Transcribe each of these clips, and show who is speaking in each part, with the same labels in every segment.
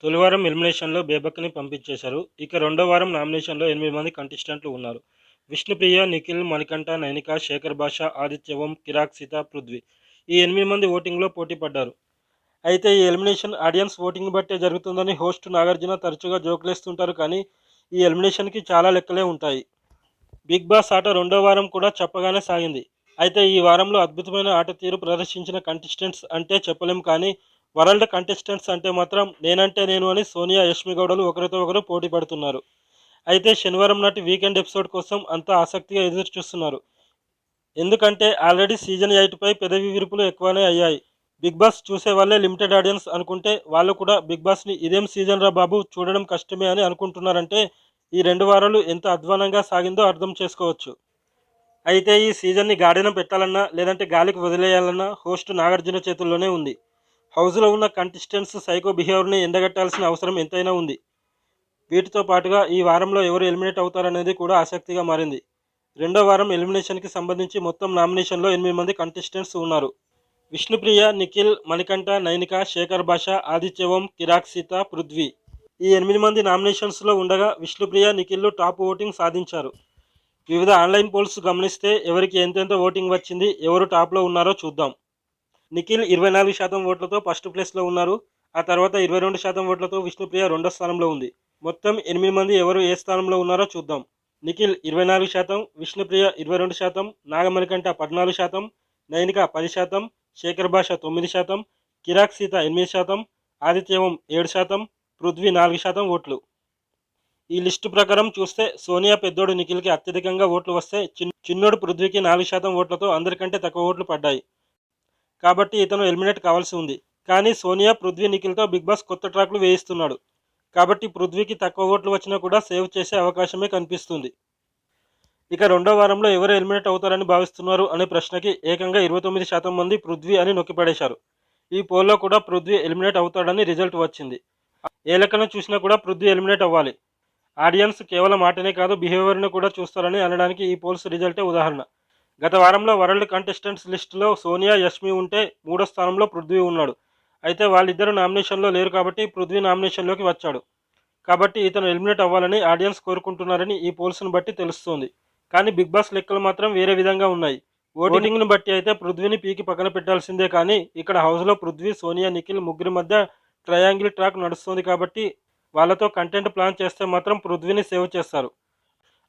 Speaker 1: తొలి వారం ఎలిమినేషన్లో బేబక్ని పంపించేశారు. ఇక రెండో వారం నామినేషన్లో 8 మంది కంటెస్టెంట్లు ఉన్నారు. విష్ణుప్రియ, నిఖిల్, మణికంఠ, నైనిక, శేఖర్ భాష, ఆదిత్య ఓం, కిరాక్ సీత, పృథ్వీ ఈ 8 మంది ఓటింగ్లో పోటీ పడ్డారు. అయితే ఈ ఎలిమినేషన్ ఆడియన్స్ ఓటింగ్ బట్టే జరుగుతుందని హోస్ట్ నాగార్జున తరచుగా జోకులేస్తుంటారు. కానీ ఈ ఎలిమినేషన్కి చాలా లెక్కలే ఉంటాయి. బిగ్ బాస్ ఆట రెండో వారం కూడా చెప్పగానే సాగింది. అయితే ఈ వారంలో అద్భుతమైన ఆట తీరు ప్రదర్శించిన కంటెస్టెంట్స్ అంటే చెప్పలేం. కానీ వరల్డ్ కంటెస్టెంట్స్ అంటే మాత్రం నేనంటే నేను అని సోనియా, యష్మి గౌడలు ఒకరితో ఒకరు పోటీ పడుతున్నారు. అయితే శనివారం నాటి వీకెండ్ ఎపిసోడ్ కోసం అంతా ఆసక్తిగా ఎదురు చూస్తున్నారు. ఎందుకంటే ఆల్రెడీ సీజన్ 8పై పెదవి విరుపులు ఎక్కువనే అయ్యాయి. బిగ్ బాస్ చూసే వాళ్ళే లిమిటెడ్ ఆడియన్స్ అనుకుంటే వాళ్ళు కూడా బిగ్ బాస్ని ఇదేం సీజన్ రా బాబు చూడడం కష్టమే అని అనుకుంటున్నారంటే ఈ 2 వారాలు ఎంత అధ్వానంగా సాగిందో అర్థం చేసుకోవచ్చు. అయితే ఈ సీజన్ని గాడిన పెట్టాలన్నా లేదంటే గాలికి వదిలేయాలన్నా హోస్ట్ నాగార్జున చేతుల్లోనే ఉంది. హౌస్లో ఉన్న కంటెస్టెంట్స్ సైకో బిహేవియర్ని ఎండగట్టాల్సిన అవసరం ఎంతైనా ఉంది. వీటితో పాటుగా ఈ వారంలో ఎవరు ఎలిమినేట్ అవుతారనేది కూడా ఆసక్తిగా మారింది. రెండో వారం ఎలిమినేషన్కి సంబంధించి మొత్తం నామినేషన్లో 8 మంది కంటెస్టెంట్స్ ఉన్నారు. విష్ణుప్రియ, నిఖిల్, మణికంఠ, నైనిక, శేఖర్ భాష, ఆదిత్య ఓం, కిరాక్ సీత, పృథ్వీ ఈ 8 మంది నామినేషన్స్లో ఉండగా విష్ణుప్రియ, నిఖిల్ టాప్ ఓటింగ్ సాధించారు. వివిధ ఆన్లైన్ పోల్స్ గమనిస్తే ఎవరికి ఎంతెంత ఓటింగ్ వచ్చింది, ఎవరు టాప్లో ఉన్నారో చూద్దాం. నిఖిల్ 24% ఓట్లతో ఫస్ట్ ప్లేస్లో ఉన్నారు. ఆ తర్వాత 22% ఓట్లతో విష్ణుప్రియ రెండో స్థానంలో ఉంది. మొత్తం 8 మంది ఎవరు ఏ స్థానంలో ఉన్నారో చూద్దాం. నిఖిల్ 24%, విష్ణుప్రియ 22%, నాగమణికంఠ 14%, నైనిక 10%, శేఖర్ భాష 9%, కిరాక్ సీత 8%, ఆదిత్య ఓం 7%, పృథ్వీ 4% ఓట్లు. ఈ లిస్టు ప్రకారం చూస్తే సోనియా పెద్దోడు నిఖిల్కి అత్యధికంగా ఓట్లు వస్తే చిన్నోడు పృథ్వీకి 4% ఓట్లతో అందరికంటే తక్కువ ఓట్లు పడ్డాయి. కాబట్టి ఇతను ఎలిమినేట్ కావాల్సి ఉంది. కానీ సోనియా, పృథ్వీ, నిఖిల్తో బిగ్ బాస్ కొత్త ట్రాక్లు వేయిస్తున్నాడు. కాబట్టి పృథ్వీకి తక్కువ ఓట్లు వచ్చినా కూడా సేవ్ చేసే అవకాశమే కనిపిస్తుంది. ఇక రెండో వారంలో ఎవరు ఎలిమినేట్ అవుతారని భావిస్తున్నారు అనే ప్రశ్నకి ఏకంగా 29% మంది పృథ్వీ అని నొక్కిపడేశారు. ఈ పోల్లో కూడా పృథ్వీ ఎలిమినేట్ అవుతాడని రిజల్ట్ వచ్చింది. ఏ లెక్కన చూసినా కూడా పృథ్వీ ఎలిమినేట్ అవ్వాలి. ఆడియన్స్ కేవలం ఆటనే కాదు బిహేవియర్ని కూడా చూస్తారని అనడానికి ఈ పోల్స్ రిజల్టే ఉదాహరణ. గత వారంలో వరల్డ్ కంటెస్టెంట్స్ లిస్టులో సోనియా, యష్మి ఉంటే మూడో స్థానంలో పృథ్వీ ఉన్నాడు. అయితే వాళ్ళిద్దరూ నామినేషన్లో లేరు కాబట్టి పృథ్వీ నామినేషన్లోకి వచ్చాడు. కాబట్టి ఇతను ఎలిమినేట్ అవ్వాలని ఆడియన్స్ కోరుకుంటున్నారని ఈ పోల్స్ను బట్టి తెలుస్తోంది. కానీ బిగ్ బాస్ లెక్కలు మాత్రం వేరే విధంగా ఉన్నాయి. ఓటింగ్ను బట్టి అయితే పృథ్వీని పీకి పక్కన పెట్టాల్సిందే. కానీ ఇక్కడ హౌస్లో పృథ్వీ, సోనియా, నిఖిల్ ముగ్గురి మధ్య ట్రయాంగిల్ ట్రాక్ నడుస్తుంది. కాబట్టి వాళ్ళతో కంటెంట్ ప్లాన్ చేస్తే మాత్రం పృథ్వీని సేవ్ చేస్తారు.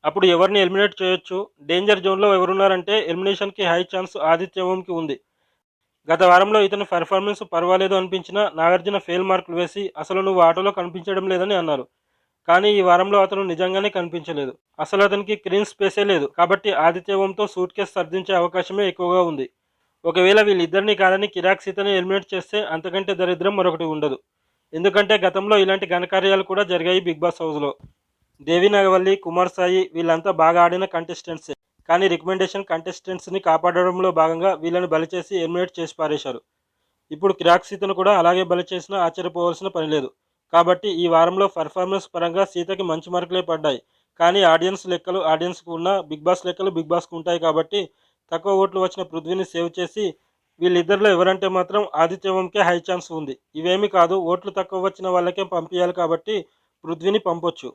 Speaker 1: అప్పుడు ఎవరిని ఎలిమినేట్ చేయొచ్చు? డేంజర్ జోన్లో ఎవరున్నారంటే ఎలిమినేషన్కి హై ఛాన్స్ ఆదిత్య ఓంకి ఉంది. గత వారంలో ఇతని పెర్ఫార్మెన్స్ పర్వాలేదు అనిపించినా నాగార్జున ఫెయిల్ మార్కులు వేసి అసలు నువ్వు ఆటోలో కనిపించడం లేదని అన్నారు. కానీ ఈ వారంలో అతను నిజంగానే కనిపించలేదు. అసలు అతనికి స్క్రీన్ స్పేసే లేదు. కాబట్టి ఆదిత్య ఓంతో సూట్ కేసు సర్దించే అవకాశమే ఎక్కువగా ఉంది. ఒకవేళ వీళ్ళిద్దరినీ కాదని కిరాక్ సీతని ఎలిమినేట్ చేస్తే అంతకంటే దరిద్రం మరొకటి ఉండదు. ఎందుకంటే గతంలో ఇలాంటి ఘనకార్యాలు కూడా జరిగాయి బిగ్ బాస్ హౌస్లో. దేవి నాగవల్లి, కుమార్ సాయి వీళ్ళంతా బాగా ఆడిన కంటెస్టెంట్సే. కానీ రికమెండేషన్ కంటెస్టెంట్స్ని కాపాడడంలో భాగంగా వీళ్ళని బలిచేసి ఎలిమినేట్ చేసి పారేశారు. ఇప్పుడు కిరాక్ సీతను కూడా అలాగే బలి చేసినా ఆశ్చర్యపోవాల్సిన పని లేదు. కాబట్టి ఈ వారంలో పర్ఫార్మెన్స్ పరంగా సీతకి మంచి మార్కులే పడ్డాయి. కానీ ఆడియన్స్ లెక్కలు ఆడియన్స్కు ఉన్న బిగ్ బాస్ లెక్కలు బిగ్ బాస్కు ఉంటాయి. కాబట్టి తక్కువ ఓట్లు వచ్చిన పృథ్వీని సేవ్ చేసి వీళ్ళిద్దరిలో ఎవరంటే మాత్రం ఆదిత్య ఓంకే హై ఛాన్స్ ఉంది. ఇవేమీ కాదు, ఓట్లు తక్కువ వచ్చిన వాళ్ళకే పంపించాలి కాబట్టి పృథ్వీని పంపొచ్చు.